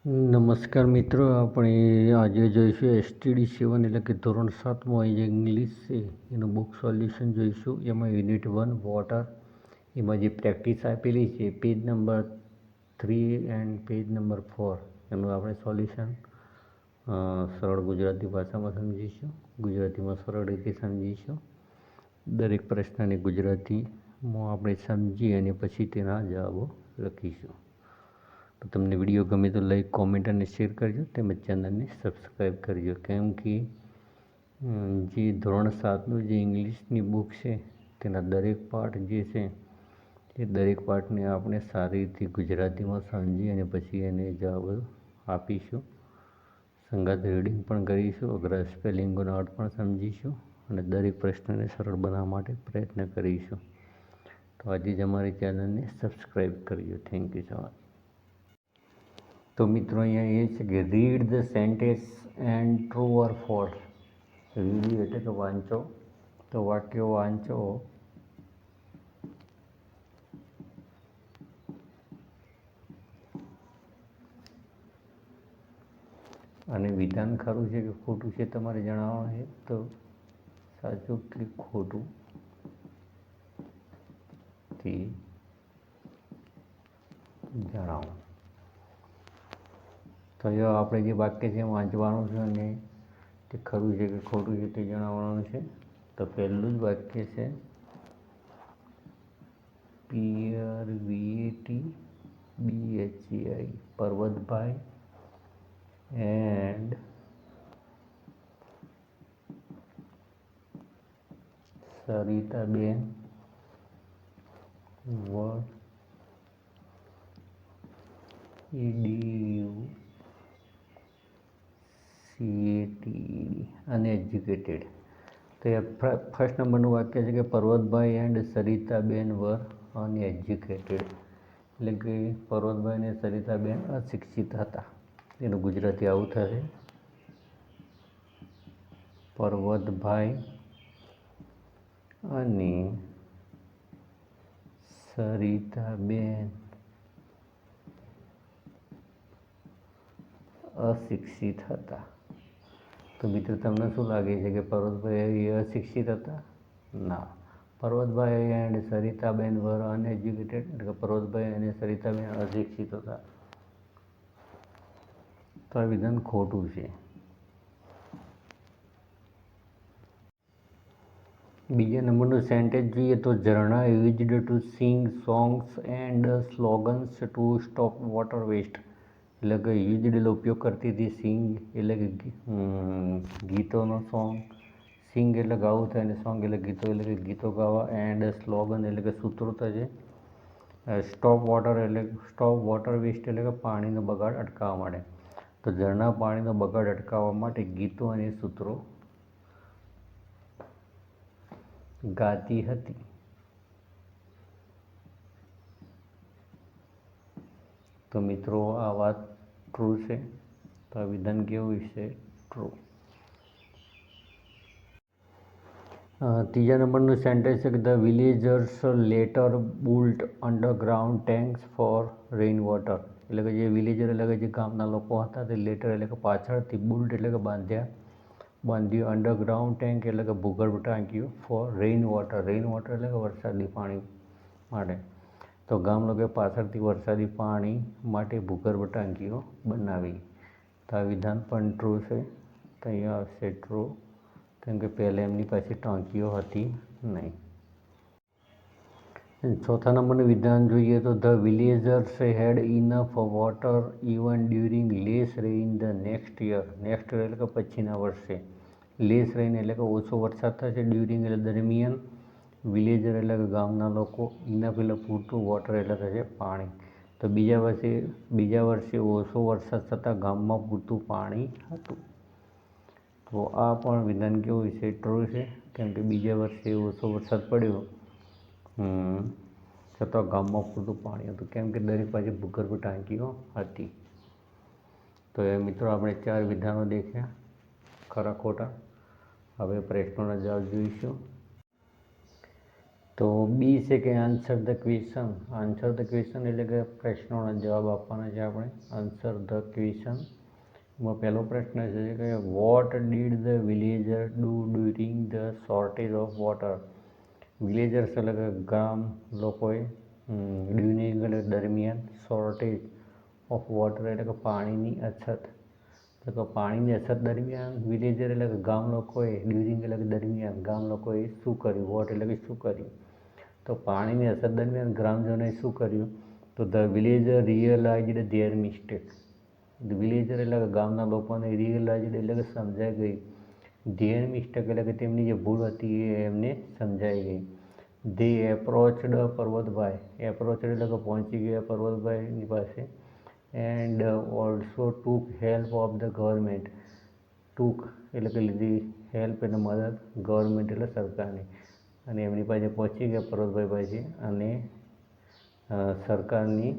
નમસ્કાર મિત્રો, આપણે આજે જોઈશું STD 7 એટલે કે ધોરણ 7માં જે ઇંગ્લિશ છે એનું બુક સોલ્યુશન જોઈશું. એમાં યુનિટ 1 વોટર, એમાં જે પ્રેક્ટિસ આપેલી છે page number 3 and page number 4 એનું આપણે સોલ્યુશન સરળ ગુજરાતી ભાષામાં સમજીશું, ગુજરાતીમાં સરળ રીતે સમજીશું. દરેક પ્રશ્નને ગુજરાતીમાં આપણે સમજી અને પછી તેના જવાબો લખીશું. તો તમને વિડીયો ગમે તો લાઈક, કોમેન્ટ અને શેર કરજો, તેમજ ચેનલને સબસ્ક્રાઈબ કરજો. કેમ કે જે ધોરણ 7નું જે ઇંગ્લિશની બુક છે તેના દરેક પાઠ જે છે એ દરેક પાઠને આપણે સારી રીતે ગુજરાતીમાં સમજી અને પછી એને જવાબ આપીશું. સંગાત રીડિંગ પણ કરીશું, અઘરા સ્પેલિંગોનો અર્થ પણ સમજીશું અને દરેક પ્રશ્નને સરળ બનાવવા માટે પ્રયત્ન કરીશું. તો આજે જ અમારી ચેનલને સબસ્ક્રાઈબ કરજો. Thank you so much. તો મિત્રો અહીંયા એ છે કે read the sentence and true or false. Read એટલે કે વાંચો, તો વાક્યો વાંચો અને વિધાન ખરું છે કે ખોટું છે તમારે જણાવવાનું છે. તો સાચું કે ખોટું તે જણાવો. તો જો આપણે જે વાક્ય છે વાંચવાનું છે અને તે ખરું છે કે ખોટું છે તે જણાવવાનું છે. તો પહેલું જ વાક્ય છે PRVATBHEI, Parvatbhai and Saritaben were educated uneducated. તો એ ફર્સ્ટ નંબરનું વાક્ય છે કે પર્વતભાઈ એન્ડ સરિતાબેન વર અનએજ્યુકેટેડ, એટલે કે પર્વતભાઈ અને સરિતાબેન અશિક્ષિત હતા. એનું ગુજરાતી આવું થશે: પર્વતભાઈ અને સરિતાબેન અશિક્ષિત હતા. તો મિત્રો તમને શું લાગે છે કે પર્વતભાઈ અશિક્ષિત હતા? ના. પર્વતભાઈ એન્ડ સરિતાબેન વર અનએજ્યુકેટેડ, એટલે કે પર્વતભાઈ અને સરિતાબેન અશિક્ષિત હતા. તો આ વિધાન ખોટું છે. બીજા નંબરનું સેન્ટેન્સ જોઈએ તો Jharna used to sing songs and slogans to stop water waste, એટલે કે યુઝડ એટલે ઉપયોગ કરતી હતી, સિંગ એટલે કે ગીતોનો સોંગ, સિંગ એટલે ગાવું થાય અને સોંગ એટલે ગીતો, એટલે કે ગીતો ગાવા, એન્ડ સ્લોગન એટલે કે સૂત્રો થશે, સ્ટોપ વોટર વેસ્ટ એટલે કે પાણીનો બગાડ અટકાવવા માટે. તો ઝરણા પાણીનો બગાડ અટકાવવા માટે ગીતો અને સૂત્રો ગાતી હતી. તો મિત્રો આ વાત ટ્રુ છે. તો આ વિધાન કેવું છે? ટ્રુ. ત્રીજા નંબરનું સેન્ટેન્સ છે કે the villagers later built underground tanks for rain water, એટલે કે જે વિલેજર એટલે કે જે ગામના લોકો હતા તે લેટર એટલે કે પાછળથી, બિલ્ટ એટલે કે બાંધ્યું, અંડરગ્રાઉન્ડ ટેન્ક એટલે કે ભૂગર્ભ ટાંકીઓ, ફોર રેઇન વોટર એટલે કે વરસાદી પાણી માટે. તો ગામ લોકોએ પાછળથી વરસાદી પાણી માટે ભૂગર્ભ ટાંકીઓ બનાવી. તો આ વિધાન પણ ટ્રુ છે. તો અહીંયા આવશે ટ્રુ, કેમ કે પહેલાં એમની પાસે ટાંકીઓ હતી નહીં. ચોથા નંબરનું વિધાન જોઈએ તો the villagers had enough water even during less rain the next year. Next year એટલે કે પછીના વર્ષે. લેસ રેઇન એટલે કે ઓછો વરસાદ થશે, ડ્યુરિંગ એટલે દરમિયાન, વિલેજર એટલે કે ગામના લોકો, ઇનફ એટલે પૂરતું, વોટર એટલે થશે પાણી. તો બીજા વર્ષે ઓછો વરસાદ થતાં ગામમાં પૂરતું પાણી હતું. તો આ પણ વિધાન કેવું છે? ટ્રુ છે, કેમ કે બીજા વર્ષે ઓછો વરસાદ પડ્યો છતાં ગામમાં પૂરતું પાણી હતું, કેમ કે દરેક પાસે ભૂગર્ભ ટાંકીઓ હતી. તો એ મિત્રો આપણે 4 વિધાનો દેખ્યા, ખરા ખોટા. હવે પ્રશ્નોના જવાબ જોઈશું. તો બી છે કે answer the question. Answer the question એટલે કે પ્રશ્નોના જવાબ આપવાના છે આપણે. Answer the question. એમાં પહેલો પ્રશ્ન છે કે what did the villager do during the shortage of water. Villagers એટલે કે ગામ લોકોએ ડ્યુરિંગ એટલે દરમિયાન, શોર્ટેજ ઓફ વોટર એટલે કે પાણીની અછત. તો પાણીની અછત દરમિયાન વિલેજર એટલે કે ગામ લોકોએ, ડ્યુરિંગ એટલે કે દરમિયાન ગામ લોકોએ શું કર્યું, વોટ એટલે કે શું કર્યું. તો પાણીની અછત દરમિયાન ગ્રામજનોએ શું કર્યું, તો the villager realised there mistake. Villager એટલે કે ગામના લોકોને રિયલાઇઝડ એટલે કે સમજાઈ ગઈ, ધેર મિસ્ટેક એટલે કે તેમની જે ભૂલ હતી એ એમને સમજાઈ ગઈ. ધે એપ્રોચડ પર્વતભાઈ, એપ્રોચડ એટલે કે પહોંચી ગયા પર્વતભાઈની પાસે. And also took help of the government. Took એટલે કે લીધી, હેલ્પ એટલે મદદ, ગવર્મેન્ટ એટલે સરકારની. અને એમની પાસે પહોંચી ગયા પર્વતભાઈ પાસે અને સરકારની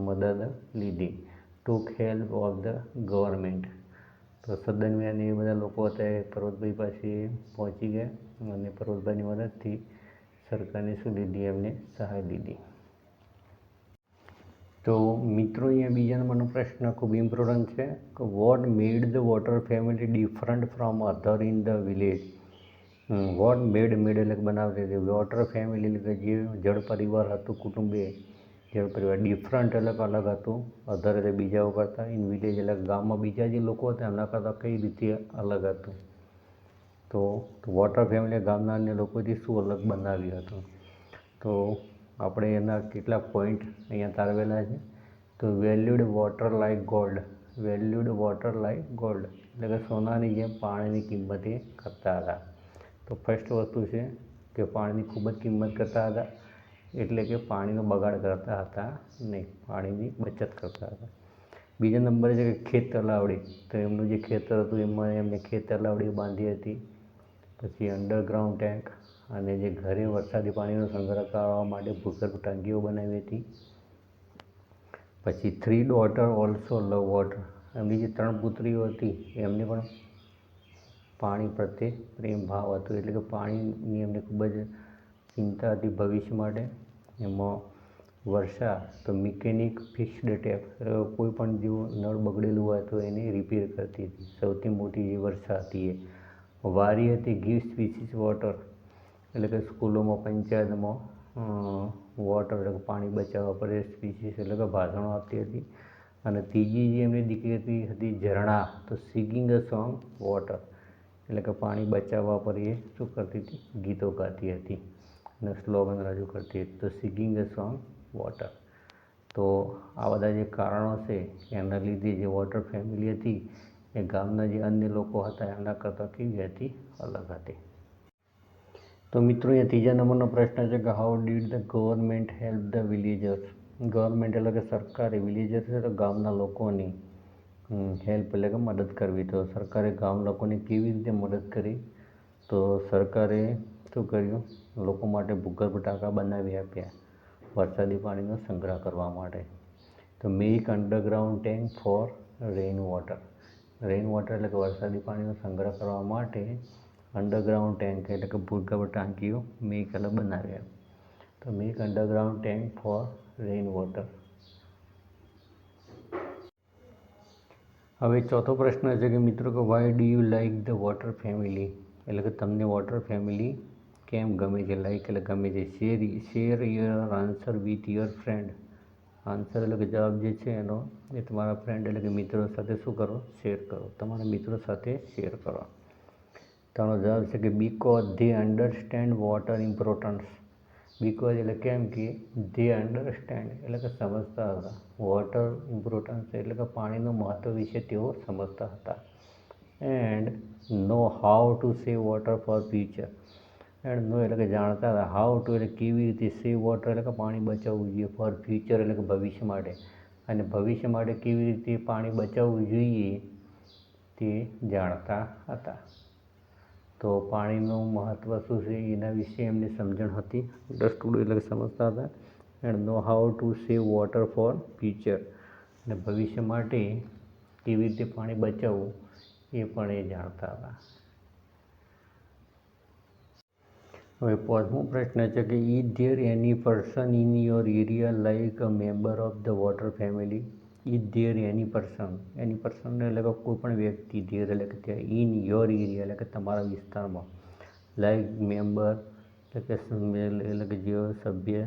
મદદ લીધી. ટુક હેલ્પ ઓફ ધ ગવર્મેન્ટ. તો દરમિયાન એ બધા લોકો હતા એ પર્વતભાઈ પાસે પહોંચી ગયા અને પર્વતભાઈની મદદથી સરકારની શું લીધી, એમને સહાય લીધી. તો મિત્રો અહીંયા બીજા નંબરનો પ્રશ્ન ખૂબ ઇમ્પોર્ટન્ટ છે કે what made the water family different from other in the village. What made એટલે કે બનાવતી હતી. વોટર ફેમિલી એટલે કે જે જળ પરિવાર હતું, કુટુંબે જળ પરિવાર, ડિફરન્ટ એટલે કે અલગ હતું, અધર એટલે બીજાઓ કરતાં, ઇન વિલેજ એટલે ગામમાં બીજા જે લોકો હતા એમના કરતાં કઈ રીતે અલગ હતું. તો વોટર ફેમિલી ગામના અન્ય લોકોથી શું અલગ બનાવ્યું હતું. તો આપણે એના કેટલાક પોઈન્ટ અહીંયા તારવેલા છે. તો valued water like gold. Valued water like gold એટલે કે સોનાની જેમ પાણીની કિંમત એ કરતા હતા. તો ફર્સ્ટ વસ્તુ છે કે પાણીની ખૂબ જ કિંમત કરતા હતા, એટલે કે પાણીનો બગાડ કરતા હતા નહીં, પાણીની બચત કરતા હતા. બીજા નંબરે છે કે ખેત તલાવડી. તો એમનું જે ખેતર હતું એમાં એમને ખેત તલાવડી બાંધી હતી. પછી અંડરગ્રાઉન્ડ ટેન્ક અને જે ઘરે વરસાદી પાણીનો સંગ્રહ કરવા માટે ભૂગર્ભ ટાંકીઓ બનાવી હતી. પછી 3 ડોટર ઓલ્સો લવ વોટર. એમની જે 3 પુત્રીઓ હતી એમને પણ પાણી પ્રત્યે પ્રેમ ભાવ હતો, એટલે કે પાણીની એમને ખૂબ જ ચિંતા હતી ભવિષ્ય માટે. એમાં વર્ષા તો મિકેનિક ફિક્સ્ડ ટેપ, કોઈ પણ જેવું નળ બગડેલું હોય તો એને રિપેર કરતી હતી, સૌથી મોટી જે વર્ષા હતી એ. વારી હતી ગીવ સ્પીસીસ વોટર, એટલે કે સ્કૂલોમાં, પંચાયતમાં વોટર એટલે કે પાણી બચાવવા પર સ્પીસીસ એટલે કે ભાષણો આપતી હતી. અને ત્રીજી જે એમની દીકરી હતી ઝરણા, તો સિંગિંગ અ સોંગ વોટર એટલે કે પાણી બચાવવા પર એ શું કરતી હતી, ગીતો ગાતી હતી અને સ્લોગન રજૂ કરતી હતી. તો સિંગિંગ અ સોંગ વોટર. તો આ બધા જે કારણો છે એના લીધે જે વોટર ફેમિલી હતી એ ગામના જે અન્ય લોકો હતા એમના કરતાં કેવી હતી, અલગ હતી. તો મિત્રો અહીંયા ત્રીજા નંબરનો પ્રશ્ન છે કે how did the government help the villagers. Government એટલે કે સરકારે, વિલેજર્સ એટલે ગામના લોકોની હેલ્પ એટલે કે મદદ કરવી. તો સરકારે ગામ લોકોને કેવી રીતે મદદ કરી, તો સરકારે શું કર્યું, લોકો માટે ભૂગર્ભ ટાંકા બનાવી આપ્યા વરસાદી પાણીનો સંગ્રહ કરવા માટે. તો make underground tank for rain water. Rain water એટલે કે વરસાદી પાણીનો સંગ્રહ કરવા માટે અંડરગ્રાઉન્ડ ટેન્ક એટલે કે ભૂગર્ભ ટાંકીઓ મેક એટલે બનાવ્યા. તો make underground tank for rain water. હવે ચોથો પ્રશ્ન છે કે મિત્રો કે why do you like the water family. એટલે કે તમને વોટર ફેમિલી કેમ ગમે છે, લાઇક એટલે ગમે છે. Share your answer with your friend. Answer એટલે કે જવાબ જે છે એનો એ તમારા ફ્રેન્ડ એટલે કે મિત્રો સાથે શું કરો, શેર કરો, તમારા મિત્રો સાથે શેર કરો. તમારો જવાબ છે કે because they understand water importance. Because એટલે કેમ કે ધે અન્ડરસ્ટેન્ડ એટલે કે સમજતા હતા, વોટર ઇમ્પોર્ટન્સ એટલે કે પાણીનું મહત્ત્વ વિશે તેઓ સમજતા હતા. And know how to save water for future. And know એટલે કે જાણતા હતા, હાઉ ટુ એટલે કેવી રીતે, સેવ વોટર એટલે કે પાણી બચાવવું જોઈએ, ફોર ફ્યુચર એટલે કે ભવિષ્ય માટે, અને ભવિષ્ય માટે કેવી રીતે પાણી બચાવવું જોઈએ તે જાણતા હતા. તો પાણીનું મહત્ત્વ શું છે એના વિશે એમને સમજણ હતી, અન્ડરસ્ટુડ એટલે કે સમજતા હતા. And know how to save water for future, અને ભવિષ્ય માટે કેવી રીતે પાણી બચાવવું એ પણ એ જાણતા હતા. હવે પાંચમો પ્રશ્ન છે કે is there any person in your area like a member of the water family? Is there any person એટલે કે કોઈ પણ વ્યક્તિ, ધેર એટલે કે ત્યાં, ઇન યોર એરિયા એટલે કે તમારા વિસ્તારમાં, લાઈક મેમ્બર એટલે કે જે સભ્ય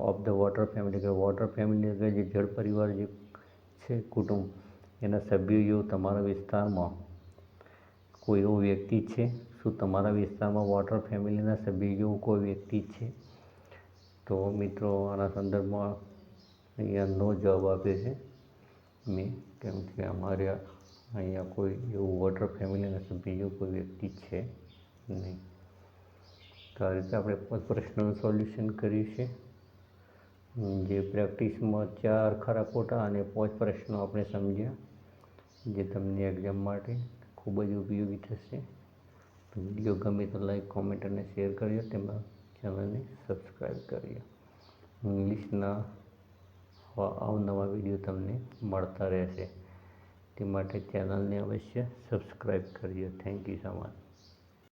ઓફ ધ વોટર ફેમિલી, કે વોટર ફેમિલી એટલે જે જળ પરિવાર જે છે કુટુંબ, એના સભ્યો જેવું તમારા વિસ્તારમાં કોઈ એવો વ્યક્તિ છે? શું તમારા વિસ્તારમાં વોટર ફેમિલીના સભ્ય જેવું કોઈ વ્યક્તિ છે? તો મિત્રો આના સંદર્ભમાં અહીંયા નો જવાબ આપ્યો છે મેં, કેમ કે અમારે અહીંયા કોઈ એવું વોટર ફેમિલીના સભ્ય જેવું કોઈ વ્યક્તિ છે નહીં. તો આ રીતે આપણે 5 પ્રશ્નોનું સોલ્યુશન કર્યું છે, જે પ્રેક્ટિસમાં 4 ખરા ખોટા અને 5 પ્રશ્નો આપણે સમજ્યા, જે તમને એક્ઝામ માટે ખૂબ જ ઉપયોગી થશે. તો વિડીયો ગમે તો લાઈક, કોમેન્ટ અને શેર કરજો, તેમાં ચેનલને સબસ્ક્રાઈબ કરજો. ઇંગ્લિશના અવનવા વિડીયો તમને મળતા રહેશે, તે માટે ચેનલને અવશ્ય સબસ્ક્રાઈબ કરજો. Thank you so much.